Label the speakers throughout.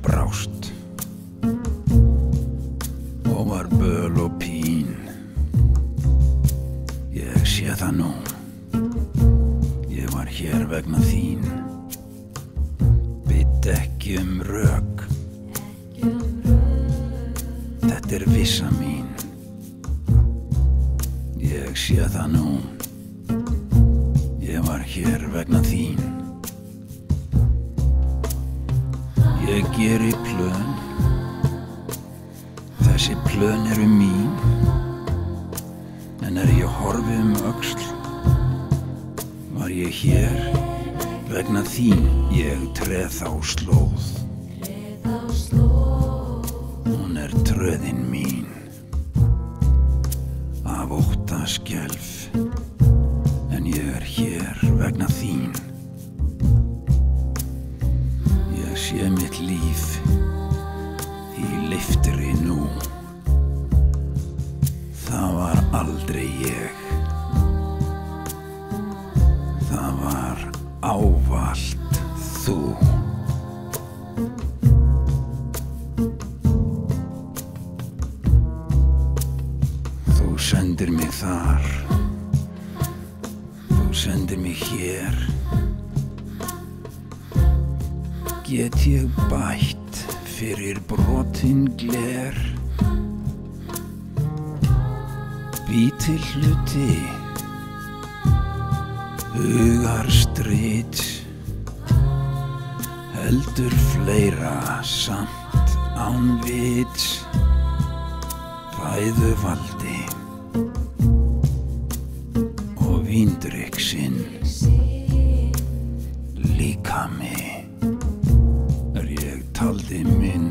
Speaker 1: brást og var böl og pín. Ég sé það nú, ég var hér vegna þín. Bidd ekki rök, þetta vissa mín. Ég sé það nú, ég var hér vegna þín. Ég geri plön, þessi plön eru mín. En ég horfi öxl, var ég hér vegna þín. Ég treð þá slóð, hún tröðin mín. Af ótta skelf, en ég hér vegna þín. Ég sé mitt líf í leiftri nú. Það var aldrei ég, það var ávallt þú. Þú sendir mig þar, þú sendir mig hér. Get ég bætt fyrir brotin gler? Bý til hluti, hugar strits, heldur fleira samt án vits. Fæðu valdi og víndrykk sinn, líkami ég taldi minn.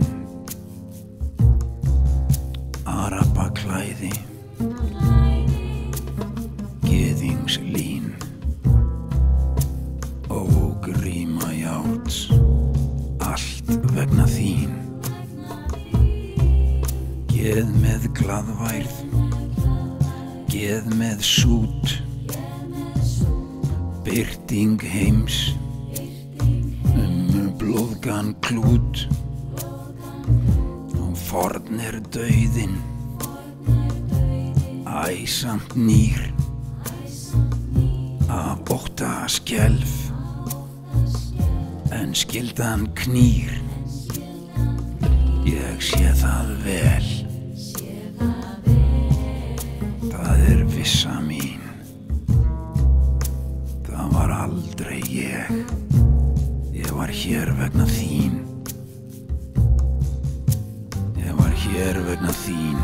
Speaker 1: Arabaklæði, gyðingslín og grímajáts, allt vegna þín. Geð með glaðværð, geð með sút, birting heims blóðgan klút. Og forn dauðinn, æsamt nýr. Af ótta skelf, en skyldan knýr. Ég sé það vel, það vissa mín. Það var aldrei ég, ég var hér vegna þín. Ég var hér vegna þín,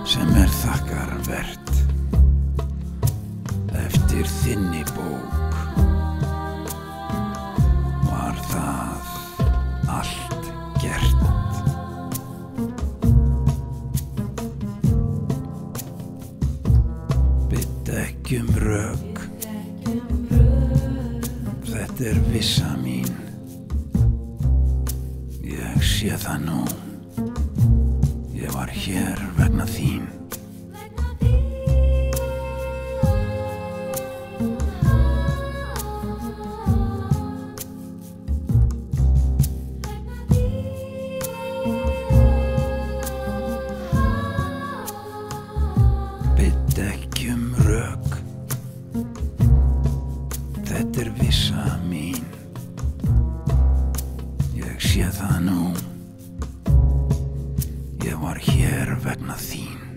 Speaker 1: sem þakkarvert. Eftir þinni bók var það allt gert. Bidd ekki rök, þetta vissa mín. Ég sé það nú, ég var hér vegna þín. Bidd ekki rök, þetta vissa mín. Ég sé það nú, ég var hér vegna þín.